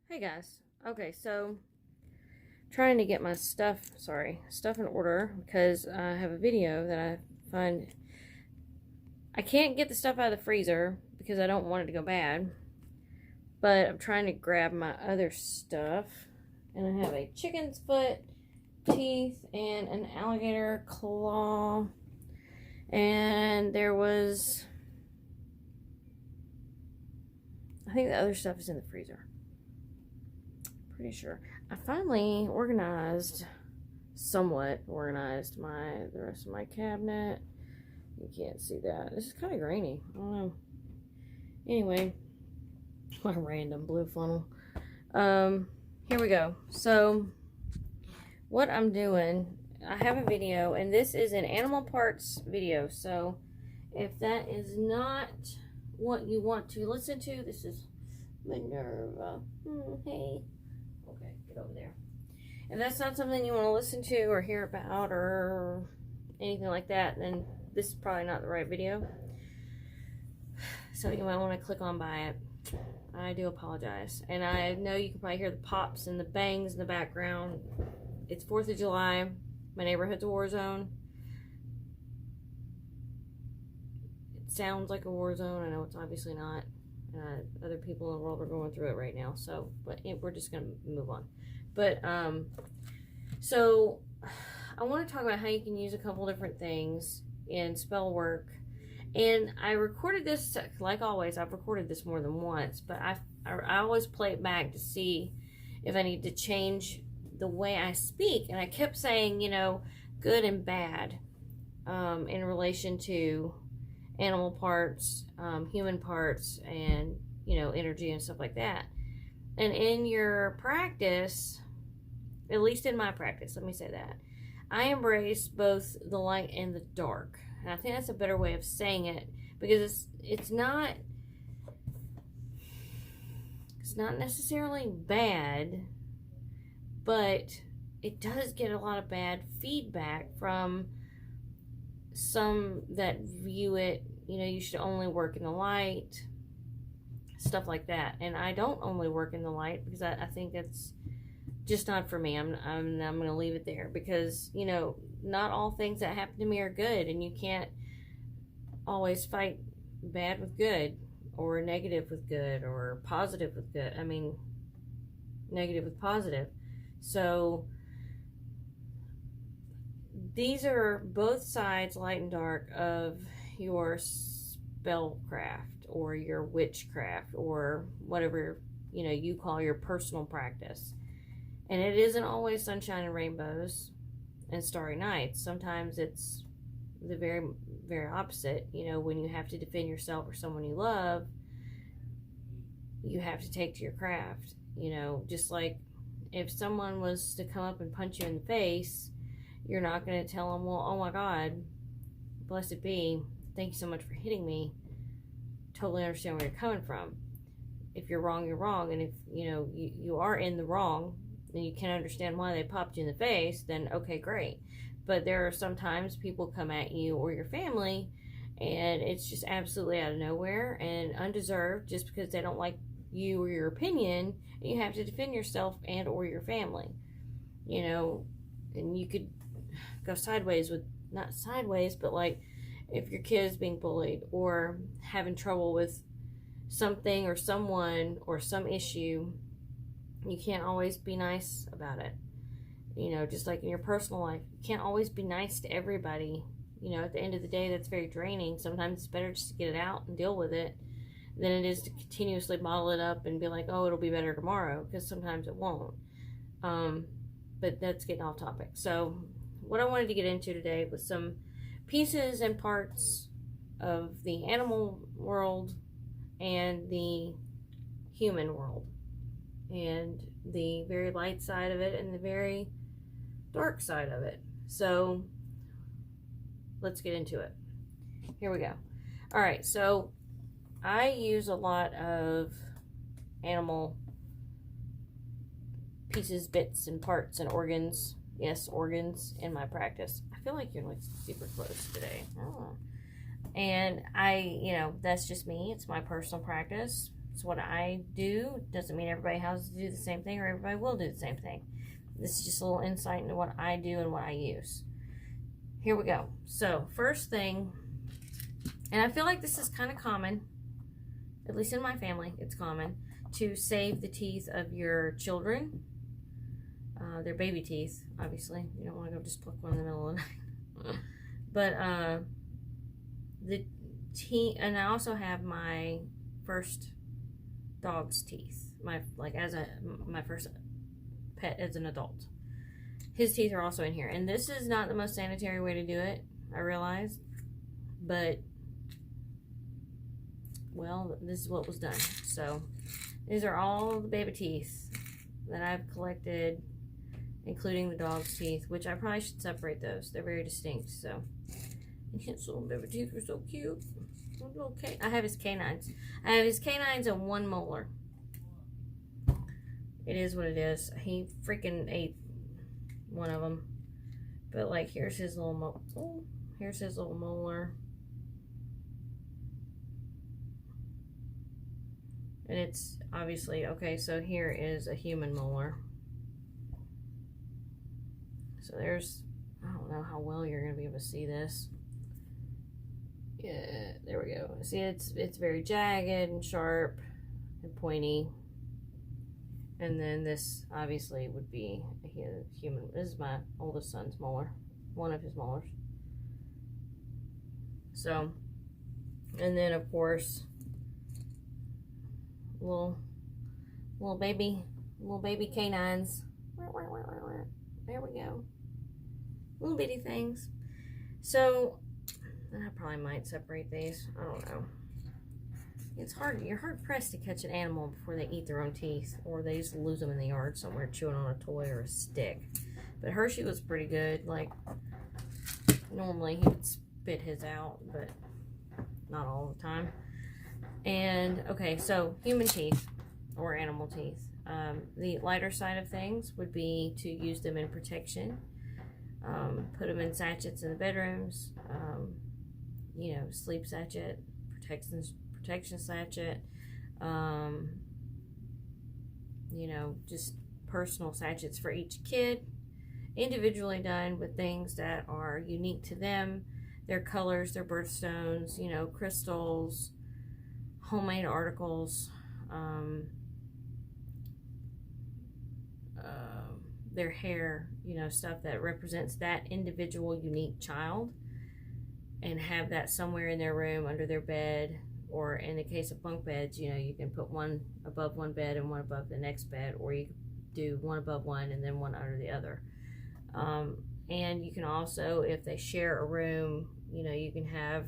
Hey guys. Okay, so trying to get my stuff in order because I have a video that I find I can't get the stuff out of the freezer because I don't want it to go bad. But I'm trying to grab my other stuff, and I have a chicken's foot, teeth, and an alligator claw. And there was, I think the other stuff is in the freezer. Pretty sure. I finally somewhat organized the rest of my cabinet. You can't see that. This is kind of grainy. I don't know. Anyway, my random blue funnel. Here we go. So, what I'm doing, I have a video, and this is an animal parts video. So, if that is not what you want to listen to, this is Minerva. Hey. Okay, get over there. If that's not something you want to listen to or hear about or anything like that, then this is probably not the right video. So you might want to click on by it. I do apologize. And I know you can probably hear the pops and the bangs in the background. It's 4th of July. My neighborhood's a war zone. It sounds like a war zone. I know it's obviously not. Other people in the world are going through it right now. So, but we're just going to move on. But, so I want to talk about how you can use a couple different things in spell work. And I recorded this, like always, I've recorded this more than once, but I always play it back to see if I need to change the way I speak. And I kept saying, you know, good and bad in relation to animal parts, human parts, and, you know, energy and stuff like that. And in your practice, at least in my practice, let me say that, I embrace both the light and the dark. And I think that's a better way of saying it, because it's not necessarily bad, but it does get a lot of bad feedback from some that view it, you know, you should only work in the light, stuff like that. And I don't only work in the light because I think it's just not for me. I'm going to leave it there because, you know, not all things that happen to me are good, and you can't always fight bad with good, or negative with good, or positive with good. I mean, negative with positive. So these are both sides, light and dark, of your spellcraft or your witchcraft or whatever, you know, you call your personal practice. And it isn't always sunshine and rainbows and starry nights. Sometimes it's the very, very opposite. You know, when you have to defend yourself or someone you love, you have to take to your craft. You know, just like if someone was to come up and punch you in the face, you're not going to tell them, well, oh my God, blessed be, thank you so much for hitting me. Totally understand where you're coming from. If you're wrong, you're wrong. And if, you know, you are in the wrong, and you can understand why they popped you in the face, then okay, great. But there are sometimes people come at you or your family, and it's just absolutely out of nowhere and undeserved, just because they don't like you or your opinion, and you have to defend yourself and or your family. You know, and you could go sideways with, not sideways, but like if your kid is being bullied or having trouble with something or someone or some issue, you can't always be nice about it. You know, just like in your personal life, you can't always be nice to everybody. You know, at the end of the day, that's very draining. Sometimes it's better just to get it out and deal with it than it is to continuously bottle it up and be like, oh, it'll be better tomorrow, because sometimes it won't. But that's getting off topic. So what I wanted to get into today was some pieces and parts of the animal world and the human world, and the very light side of it and the very dark side of it. So let's get into it. Here we go. All right, so I use a lot of animal pieces, bits, and parts and organs. Yes, organs in my practice. I feel like you're like super close today. Oh. And I, you know, that's just me. It's my personal practice. It's what I do. Doesn't mean everybody has to do the same thing or everybody will do the same thing. This is just a little insight into what I do and what I use. Here we go. So first thing, and I feel like this is kind of common, at least in my family, it's common, to save the teeth of your children. Their baby teeth, obviously. You don't want to go just pluck one in the middle of the night. But the teeth, and I also have my first dog's teeth. My first pet as an adult. His teeth are also in here. And this is not the most sanitary way to do it, I realize. But, well, this is what was done. So, these are all the baby teeth that I've collected, including the dog's teeth, which I probably should separate those. They're very distinct, so. And his little baby teeth are so cute. Okay, I have his canines. I have his canines and one molar. It is what it is. He freaking ate one of them. But like, here's his little here's his little molar. And it's obviously, okay, so here is a human molar. So there's, I don't know how well you're going to be able to see this. Yeah, there we go. See, it's very jagged and sharp and pointy. And then this obviously would be a human. This is my oldest son's molar, one of his molars. So, and then of course, little baby canines. There we go. Little bitty things. So, I probably might separate these. I don't know. It's hard. You're hard pressed to catch an animal before they eat their own teeth, or they just lose them in the yard somewhere chewing on a toy or a stick. But Hershey was pretty good. Like, normally he would spit his out, but not all the time. And okay, so human teeth or animal teeth. The lighter side of things would be to use them in protection. Put them in sachets in the bedrooms. You know, sleep sachet, protection sachet, you know, just personal sachets for each kid, individually done with things that are unique to them, their colors, their birthstones, you know, crystals, homemade articles, their hair, you know, stuff that represents that individual unique child, and have that somewhere in their room, under their bed, or in the case of bunk beds, you know, you can put one above one bed and one above the next bed, or you do one above one and then one under the other. And you can also, if they share a room, you know, you can have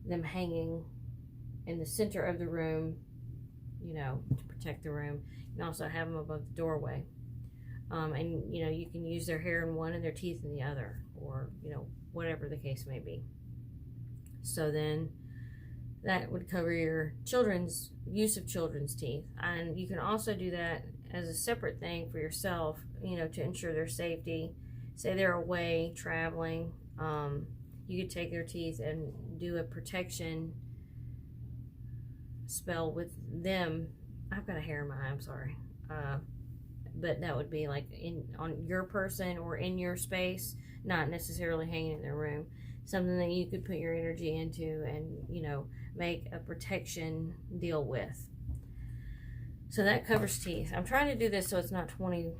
them hanging in the center of the room, you know, to protect the room. You can also have them above the doorway. And, you know, you can use their hair in one and their teeth in the other, or, you know, whatever the case may be. So then that would cover your children's use of children's teeth. And you can also do that as a separate thing for yourself, you know, to ensure their safety. Say they're away traveling, you could take their teeth and do a protection spell with them. I've got a hair in my eye, I'm sorry. But that would be like on your person or in your space, not necessarily hanging in their room. Something that you could put your energy into and, you know, make a protection deal with. So that covers teeth. I'm trying to do this so it's not 20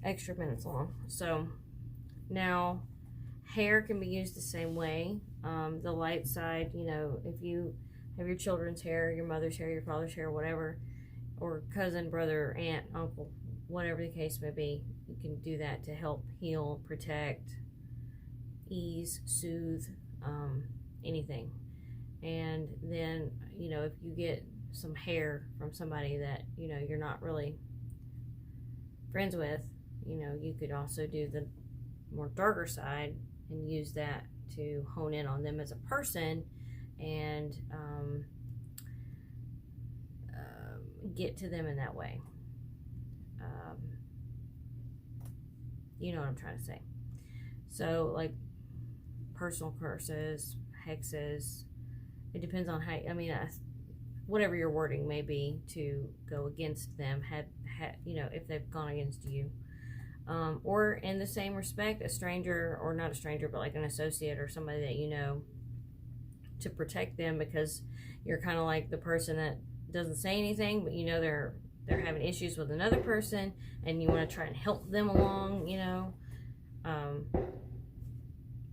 extra minutes long. So now hair can be used the same way. The light side, you know, if you have your children's hair, your mother's hair, your father's hair, whatever, or cousin, brother, aunt, uncle, whatever the case may be, you can do that to help heal, protect, ease, soothe, anything. And then, you know, if you get some hair from somebody that, you know, you're not really friends with, you know, you could also do the more darker side and use that to hone in on them as a person and get to them in that way. You know what I'm trying to say. So, like, personal curses, hexes, it depends on how, I mean, whatever your wording may be, to go against them, if they've gone against you. Or in the same respect, a stranger, or not a stranger, but like an associate or somebody that you know, to protect them, because you're kind of like the person that doesn't say anything, but you know they're having issues with another person, and you want to try and help them along,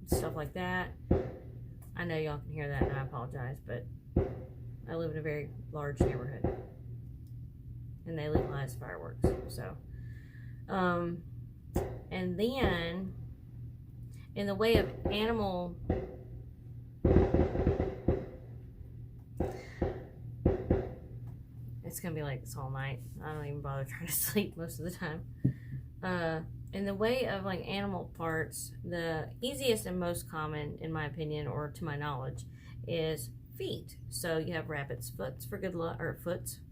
stuff like that. I know y'all can hear that, and I apologize, but I live in a very large neighborhood, and they legalize fireworks, so. And then, in the way of animal, it's gonna be like this all night. I don't even bother trying to sleep most of the time. In the way of like animal parts, the easiest and most common, in my opinion, or to my knowledge, is feet. So you have rabbit's foot for good luck, or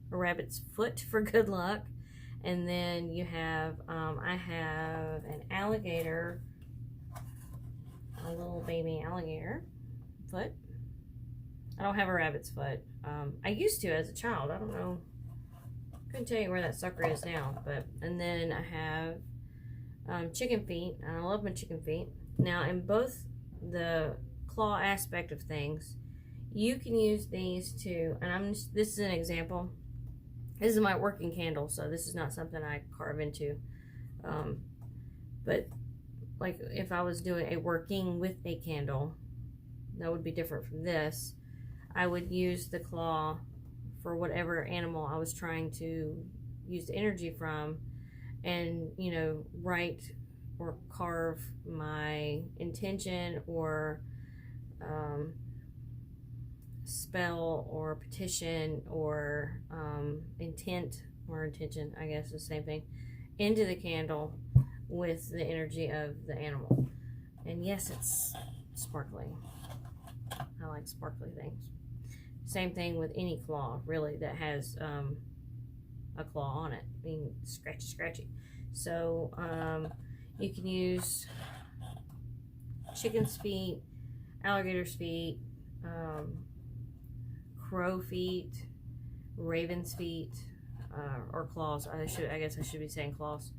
rabbit's foot for good luck. And then you have, I have an alligator, a little baby alligator foot. I don't have a rabbit's foot. I used to as a child. I don't know. Couldn't tell you where that sucker is now. And then I have chicken feet. And I love my chicken feet. Now, in both the claw aspect of things, you can use these to, and this is an example. This is my working candle, so this is not something I carve into. But like if I was doing a working with a candle, that would be different from this. I would use the claw for whatever animal I was trying to use the energy from, and write or carve my intention, or spell, or petition, or intent, or intention, I guess is the same thing, into the candle with the energy of the animal. And yes, it's sparkling. I like sparkly things. Same thing with any claw, really, that has a claw on it, being scratchy. So you can use chicken's feet, alligator's feet, crow feet, raven's feet, or claws. I guess I should be saying claws.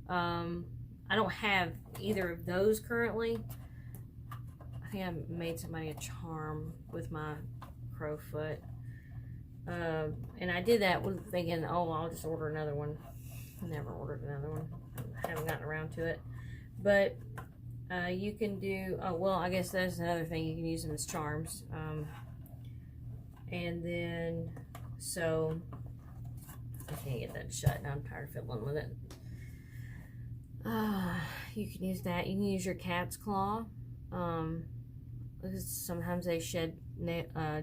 I don't have either of those currently. I think I made somebody a charm with my crow foot. And I did that with thinking, oh, I'll just order another one. Never ordered another one. I haven't gotten around to it. But you can do, I guess that's another thing. You can use them as charms. And then, so, I can't get that shut. Now I'm tired of fiddling with it. You can use that. You can use your cat's claw. Because sometimes they shed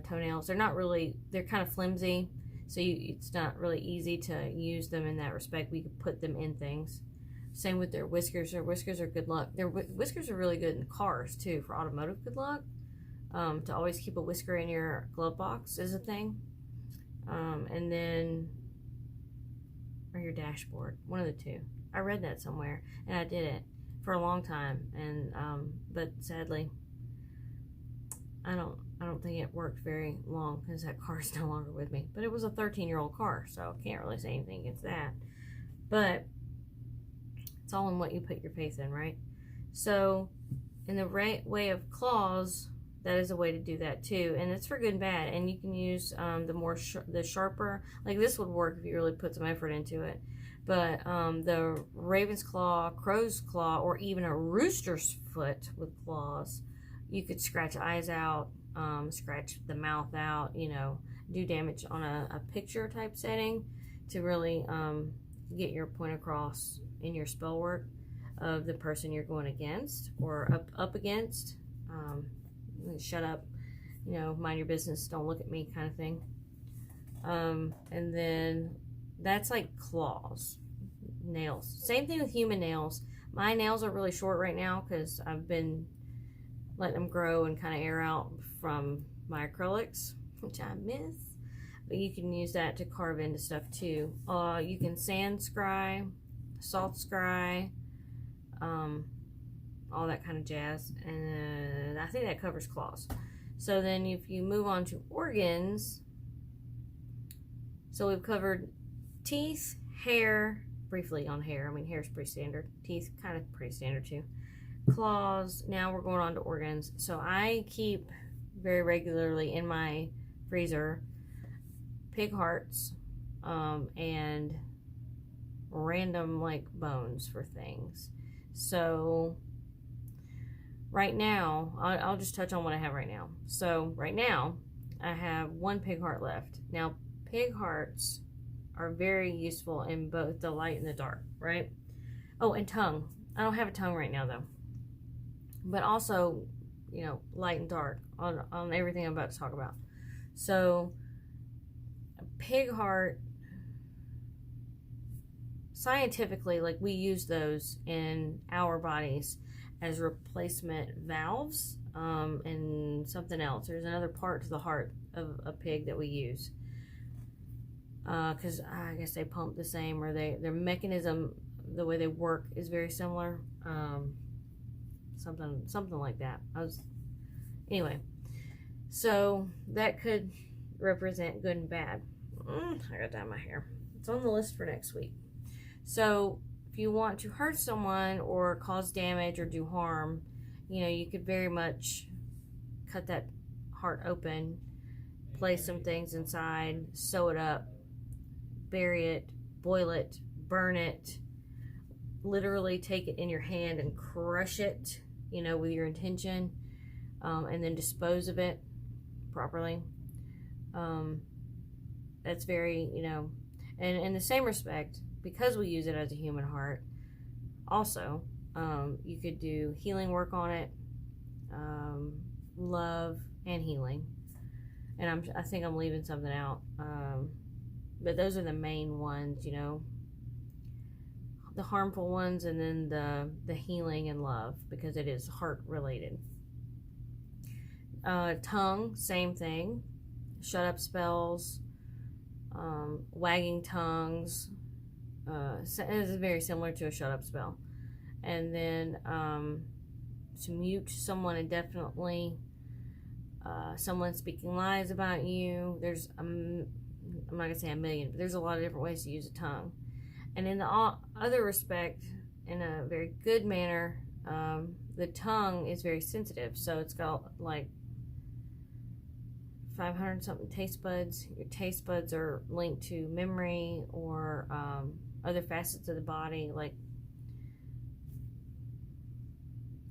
toenails. They're not really, they're kind of flimsy. So it's not really easy to use them in that respect. We could put them in things. Same with their whiskers. Their whiskers are good luck. Their whiskers are really good in cars too, for automotive good luck. To always keep a whisker in your glove box is a thing. And then, or your dashboard, one of the two. I read that somewhere, and I did it for a long time, and but sadly, I don't think it worked very long, because that car is no longer with me. But it was a 13-year-old car, so I can't really say anything against that. But it's all in what you put your faith in, right? So, in the right way of claws, that is a way to do that too, and it's for good and bad. And you can use the sharper, like this would work if you really put some effort into it. But the raven's claw, crow's claw, or even a rooster's foot with claws, you could scratch eyes out, scratch the mouth out, do damage on a picture type setting to really get your point across in your spell work of the person you're going against or up against. Shut up, mind your business, don't look at me kind of thing. And then that's like claws, nails. Same thing with human nails. My nails are really short right now because I've been letting them grow and kind of air out from my acrylics, which I miss. But you can use that to carve into stuff too. You can sand scry, salt scry, all that kind of jazz, and I think that covers claws. So then if you move on to organs, So we've covered teeth, hair, briefly on hair. I mean, hair's pretty standard. Teeth, kind of pretty standard too. Claws. Now we're going on to organs. So I keep very regularly in my freezer pig hearts and random like bones for things. So right now, I'll just touch on what I have right now. So right now, I have one pig heart left. Now, pig hearts are very useful in both the light and the dark, right? Oh, and tongue. I don't have a tongue right now though. But also, you know, light and dark on everything I'm about to talk about. So, a pig heart, scientifically, like we use those in our bodies as replacement valves and something else. There's another part to the heart of a pig that we use. Because I guess they pump the same, or their mechanism, the way they work is very similar. Something like that. Anyway, so that could represent good and bad. I got that in my hair. It's on the list for next week. So if you want to hurt someone or cause damage or do harm, you know, you could very much cut that heart open, place some things inside, sew it up, bury it, boil it, burn it, literally take it in your hand and crush it, you know, with your intention, and then dispose of it properly. That's very, you know, and in the same respect, because we use it as a human heart, also, you could do healing work on it, love and healing. And I think I'm leaving something out. But those are the main ones, you know, the harmful ones, and then the healing and love, because it is heart related. Tongue, same thing. Shut up spells, wagging tongues. It is very similar to a shut up spell. And then to mute someone indefinitely, someone speaking lies about you. There's I'm not gonna say a million, but there's a lot of different ways to use a tongue. And in the other respect, in a very good manner, the tongue is very sensitive. So it's got like 500 something taste buds. Your taste buds are linked to memory or other facets of the body. Like,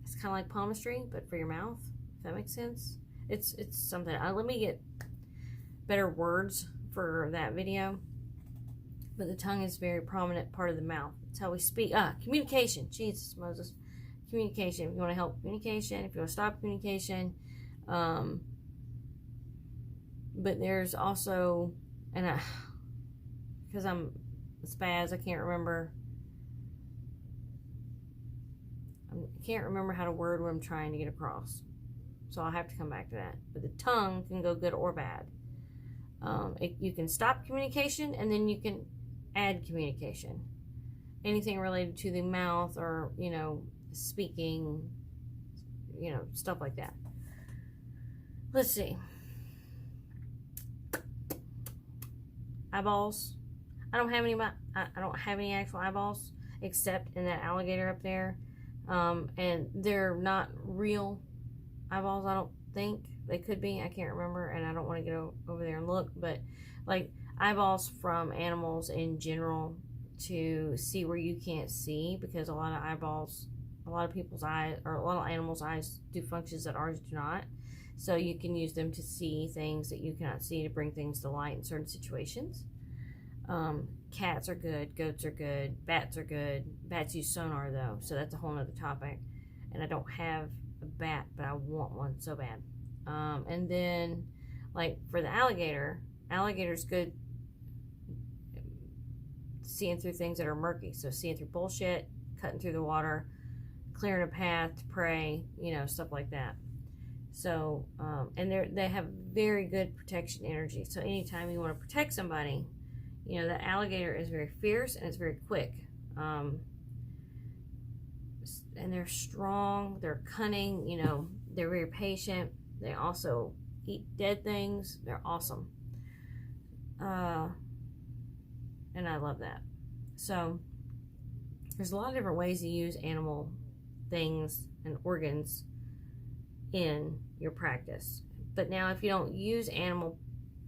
it's kind of like palmistry, but for your mouth. If that makes sense. It's something. Let me get better words for that video. But the tongue is a very prominent part of the mouth. It's how we speak. Communication. Jesus, Moses. Communication. If you want to help communication, if you want to stop communication. But there's also, and because I'm a spaz, I can't remember how to word what I'm trying to get across. So I'll have to come back to that. But the tongue can go good or bad. You can stop communication, and then you can add communication. Anything related to the mouth, or, you know, speaking, you know, stuff like that. Let's see. Eyeballs. I don't have any actual eyeballs, except in that alligator up there. And they're not real eyeballs, I don't think. They could be, I can't remember, and I don't want to go over there and look, but like eyeballs from animals in general, to see where you can't see, because a lot of people's eyes, or a lot of animals' eyes do functions that ours do not. So you can use them to see things that you cannot see, to bring things to light in certain situations. Cats are good, goats are good, bats are good. Bats use sonar though, so that's a whole nother topic. And I don't have a bat, but I want one so bad. And then, like for the alligator's good seeing through things that are murky. So seeing through bullshit, cutting through the water, clearing a path to prey, you know, stuff like that. So, and they have very good protection energy. So anytime you want to protect somebody, you know, the alligator is very fierce and it's very quick. And they're strong, they're cunning, you know, they're very patient. They also eat dead things. They're awesome. and I love that. So there's a lot of different ways to use animal things and organs in your practice. But now if you don't use animal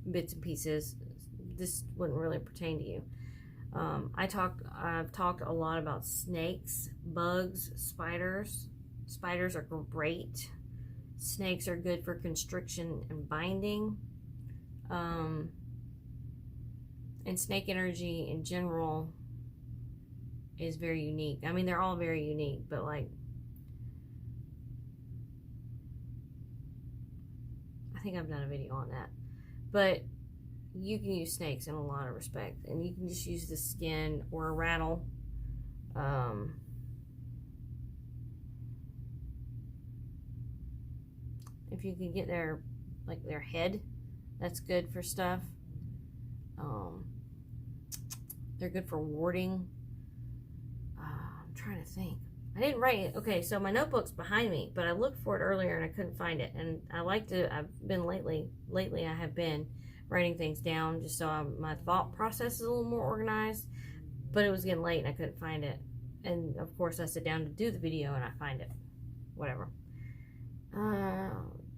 bits and pieces, this wouldn't really pertain to you. I've talked a lot about snakes, bugs, spiders. Spiders are great. Snakes are good for constriction and binding. And snake energy in general is very unique. I mean, they're all very unique, but like, I think I've done a video on that. But you can use snakes in a lot of respect, and you can just use the skin or a rattle. If you can get their head, that's good for stuff. They're good for warding. I'm trying to think. I didn't write it. Okay, so my notebook's behind me, but I looked for it earlier and I couldn't find it. And I've been lately I have been writing things down just so my thought process is a little more organized. But it was getting late and I couldn't find it. And of course I sit down to do the video and I find it. Whatever.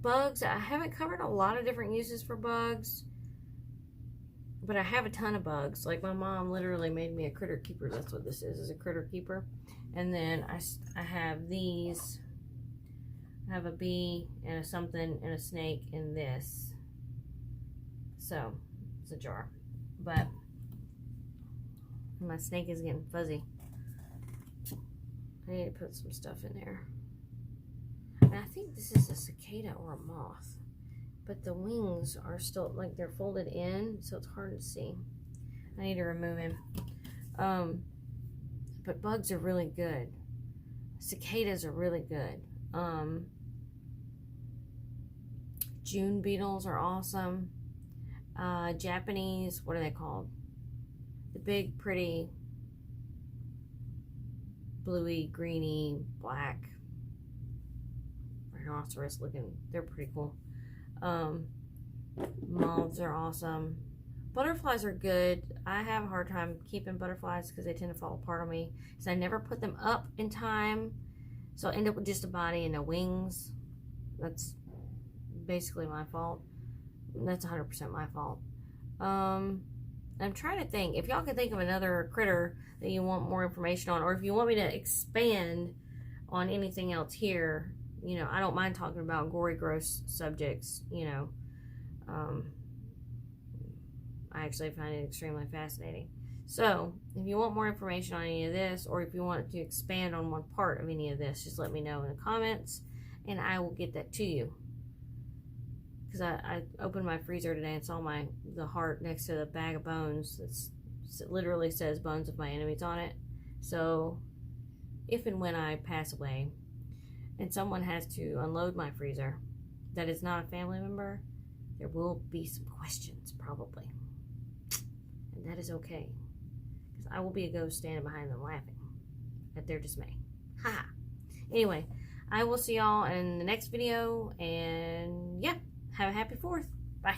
Bugs. I haven't covered a lot of different uses for bugs, but I have a ton of bugs. Like my mom literally made me a critter keeper. That's what this is a critter keeper. And then I have these. I have a bee and a something and a snake in this. So it's a jar, but my snake is getting fuzzy. I need to put some stuff in there. And I think this is a cicada or a moth, but the wings are still, like, they're folded in, so it's hard to see. I need to remove him. But bugs are really good. Cicadas are really good. June beetles are awesome. Japanese, what are they called? The big, pretty, bluey, greeny, black, rhinoceros looking. They're pretty cool. Moths are awesome. Butterflies are good. I have a hard time keeping butterflies because they tend to fall apart on me. So I never put them up in time. So I end up with just a body and no wings. That's basically my fault. That's 100% my fault. I'm trying to think. If y'all can think of another critter that you want more information on, or if you want me to expand on anything else here, you know, I don't mind talking about gory, gross subjects, you know. I actually find it extremely fascinating. So, if you want more information on any of this, or if you want to expand on one part of any of this, just let me know in the comments, and I will get that to you. Because I opened my freezer today and saw the heart next to the bag of bones. It literally says bones of my enemies on it. So, if and when I pass away, and someone has to unload my freezer that is not a family member, there will be some questions, probably. And that is okay. Because I will be a ghost standing behind them laughing at their dismay. Ha! Anyway, I will see y'all in the next video, and yeah, have a happy 4th. Bye.